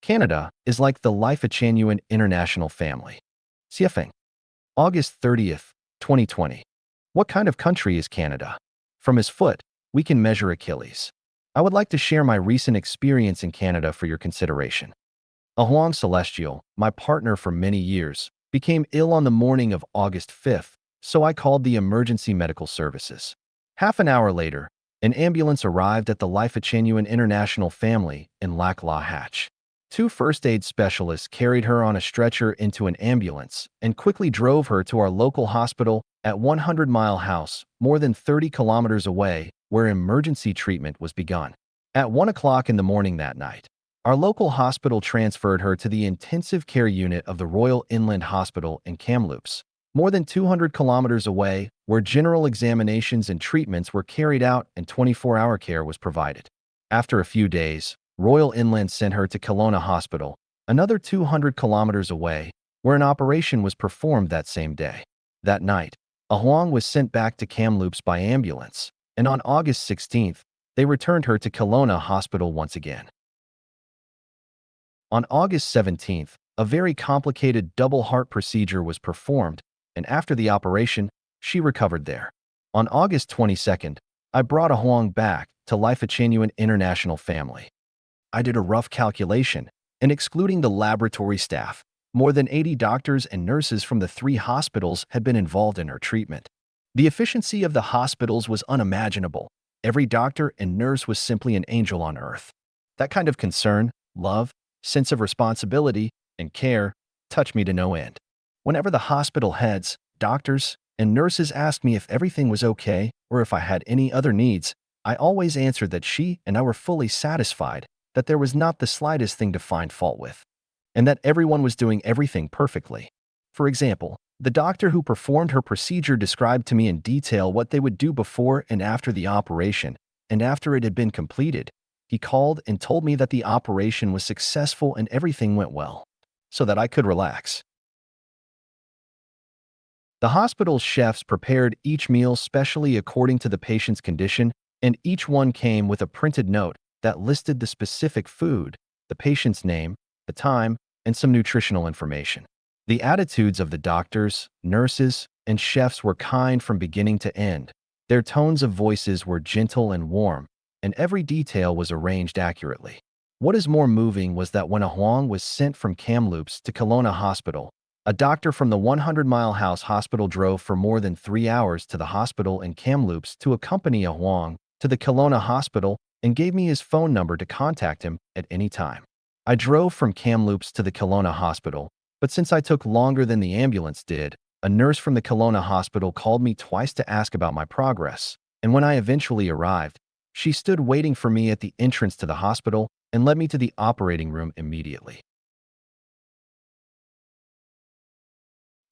Canada is like the Lifechanyuan international family. CFing. August 30th, 2020. What kind of country is Canada? From his foot, we can measure Achilles. I would like to share my recent experience in Canada for your consideration. Ahuang Celestial, my partner for many years, became ill on the morning of August 5th, so I called the emergency medical services. Half an hour later, an ambulance arrived at the Lifechanyuan international family in Lac La Hatch. Two first aid specialists carried her on a stretcher into an ambulance and quickly drove her to our local hospital at 100 Mile House, more than 30 kilometers away, where emergency treatment was begun. At 1 o'clock in the morning that night, our local hospital transferred her to the intensive care unit of the Royal Inland Hospital in Kamloops, more than 200 kilometers away, where general examinations and treatments were carried out and 24-hour care was provided. After a few days, Royal Inland sent her to Kelowna Hospital, another 200 kilometers away, where an operation was performed that same day. That night, Ahuang was sent back to Kamloops by ambulance, and on August 16th, they returned her to Kelowna Hospital once again. On August 17th, a very complicated double heart procedure was performed, and after the operation, she recovered there. On August 22nd, I brought Ahuang back to Lifechanyuan International Family. I did a rough calculation, and excluding the laboratory staff, more than 80 doctors and nurses from the 3 hospitals had been involved in her treatment. The efficiency of the hospitals was unimaginable. Every doctor and nurse was simply an angel on earth. That kind of concern, love, sense of responsibility, and care touched me to no end. Whenever the hospital heads, doctors, and nurses asked me if everything was okay or if I had any other needs, I always answered that she and I were fully satisfied, that there was not the slightest thing to find fault with, and that everyone was doing everything perfectly. For example, the doctor who performed her procedure described to me in detail what they would do before and after the operation, and after it had been completed, he called and told me that the operation was successful and everything went well, so that I could relax. The hospital's chefs prepared each meal specially according to the patient's condition, and each one came with a printed note that listed the specific food, the patient's name, the time, and some nutritional information. The attitudes of the doctors, nurses, and chefs were kind from beginning to end. Their tones of voices were gentle and warm, and every detail was arranged accurately. What is more moving was that when Ahuang was sent from Kamloops to Kelowna Hospital, a doctor from the 100 Mile House Hospital drove for more than 3 hours to the hospital in Kamloops to accompany Ahuang to the Kelowna Hospital and gave me his phone number to contact him at any time. I drove from Kamloops to the Kelowna Hospital, but since I took longer than the ambulance did, a nurse from the Kelowna Hospital called me twice to ask about my progress, and when I eventually arrived, she stood waiting for me at the entrance to the hospital and led me to the operating room immediately.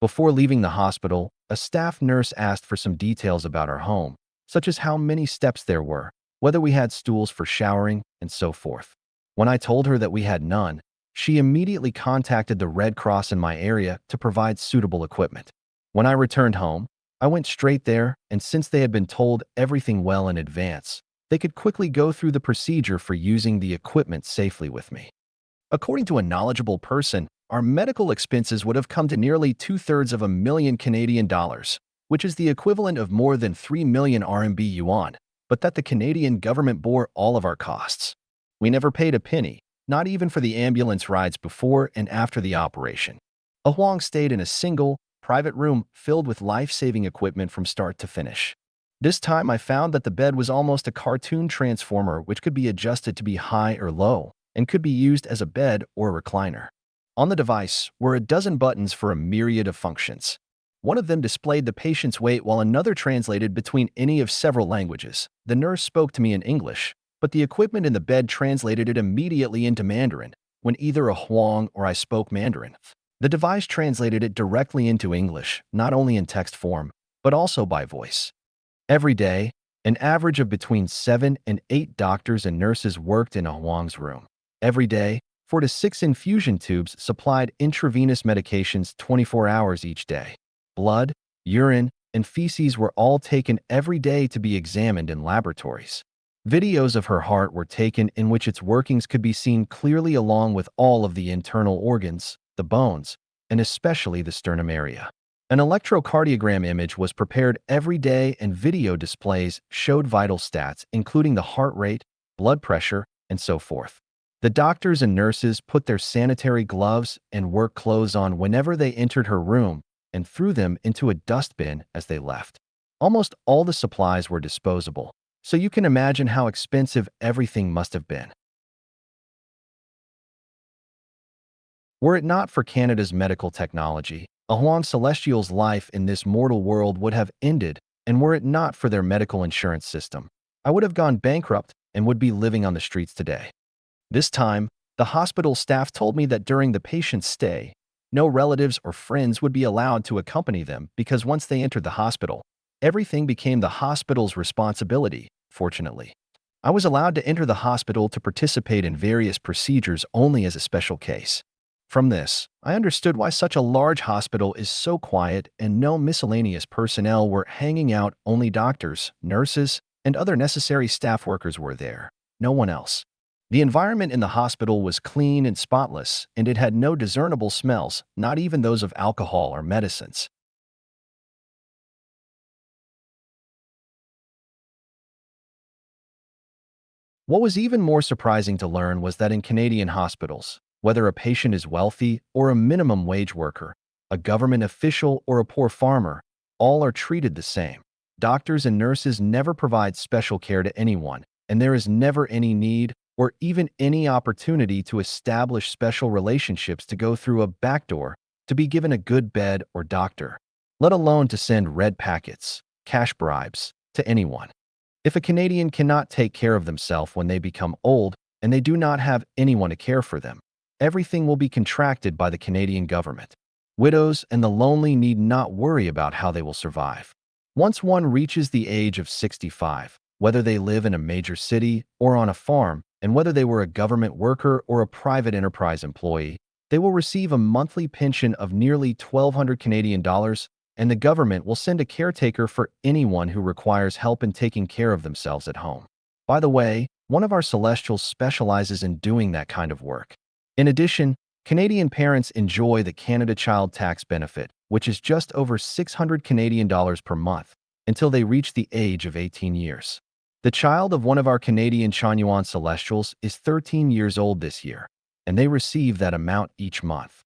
Before leaving the hospital, a staff nurse asked for some details about our home, such as how many steps there were, whether we had stools for showering, and so forth. When I told her that we had none, she immediately contacted the Red Cross in my area to provide suitable equipment. When I returned home, I went straight there, and since they had been told everything well in advance, they could quickly go through the procedure for using the equipment safely with me. According to a knowledgeable person, our medical expenses would have come to nearly 2/3 of a million Canadian dollars, which is the equivalent of more than 3 million RMB yuan, but that the Canadian government bore all of our costs. We never paid a penny, not even for the ambulance rides before and after the operation. Ahuang stayed in a single, private room filled with life-saving equipment from start to finish. This time I found that the bed was almost a cartoon transformer which could be adjusted to be high or low, and could be used as a bed or a recliner. On the device were a dozen buttons for a myriad of functions. One of them displayed the patient's weight while another translated between any of several languages. The nurse spoke to me in English, but the equipment in the bed translated it immediately into Mandarin when either Ahuang or I spoke Mandarin. The device translated it directly into English, not only in text form, but also by voice. Every day, an average of between 7 and 8 doctors and nurses worked in Ahuang's room. Every day, 4 to 6 infusion tubes supplied intravenous medications 24 hours each day. Blood, urine, and feces were all taken every day to be examined in laboratories. Videos of her heart were taken in which its workings could be seen clearly along with all of the internal organs, the bones, and especially the sternum area. An electrocardiogram image was prepared every day and video displays showed vital stats including the heart rate, blood pressure, and so forth. The doctors and nurses put their sanitary gloves and work clothes on whenever they entered her room and threw them into a dustbin as they left. Almost all the supplies were disposable, so you can imagine how expensive everything must have been. Were it not for Canada's medical technology, a Juan Celestial's life in this mortal world would have ended, and were it not for their medical insurance system, I would have gone bankrupt and would be living on the streets today. This time, the hospital staff told me that during the patient's stay, no relatives or friends would be allowed to accompany them because once they entered the hospital, everything became the hospital's responsibility, fortunately. I was allowed to enter the hospital to participate in various procedures only as a special case. From this, I understood why such a large hospital is so quiet and no miscellaneous personnel were hanging out, only doctors, nurses, and other necessary staff workers were there. No one else. The environment in the hospital was clean and spotless, and it had no discernible smells, not even those of alcohol or medicines. What was even more surprising to learn was that in Canadian hospitals, whether a patient is wealthy or a minimum wage worker, a government official or a poor farmer, all are treated the same. Doctors and nurses never provide special care to anyone, and there is never any need or even any opportunity to establish special relationships to go through a back door to be given a good bed or doctor, let alone to send red packets, cash bribes, to anyone. If a Canadian cannot take care of themselves when they become old and they do not have anyone to care for them, everything will be contracted by the Canadian government. Widows and the lonely need not worry about how they will survive. Once one reaches the age of 65, whether they live in a major city or on a farm, and whether they were a government worker or a private enterprise employee, they will receive a monthly pension of nearly 1,200 Canadian dollars, and the government will send a caretaker for anyone who requires help in taking care of themselves at home. By the way, one of our Celestials specializes in doing that kind of work. In addition, Canadian parents enjoy the Canada Child Tax Benefit, which is just over 600 Canadian dollars per month, until they reach the age of 18 years. The child of one of our Canadian Chanyuan Celestials is 13 years old this year, and they receive that amount each month.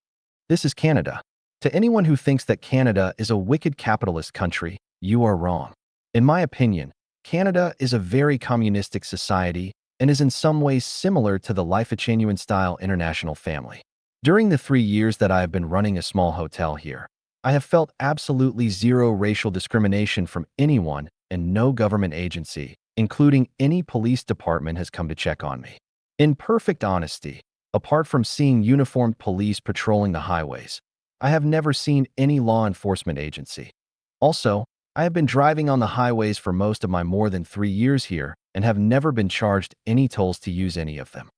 This is Canada. To anyone who thinks that Canada is a wicked capitalist country, you are wrong. In my opinion, Canada is a very communistic society and is in some ways similar to the Lifechanyuan style international family. During the 3 years that I have been running a small hotel here, I have felt absolutely zero racial discrimination from anyone, and no government agency, including any police department, has come to check on me. In perfect honesty, apart from seeing uniformed police patrolling the highways, I have never seen any law enforcement agency. Also, I have been driving on the highways for most of my more than 3 years here and have never been charged any tolls to use any of them.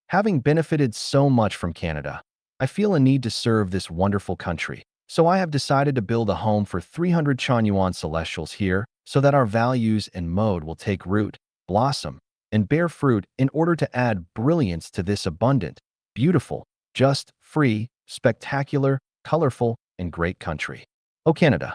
Having benefited so much from Canada, I feel a need to serve this wonderful country, so I have decided to build a home for 300 Chanyuan Celestials here so that our values and mode will take root, blossom, and bear fruit in order to add brilliance to this abundant, beautiful, just, free, spectacular, colorful, and great country. Oh, Canada!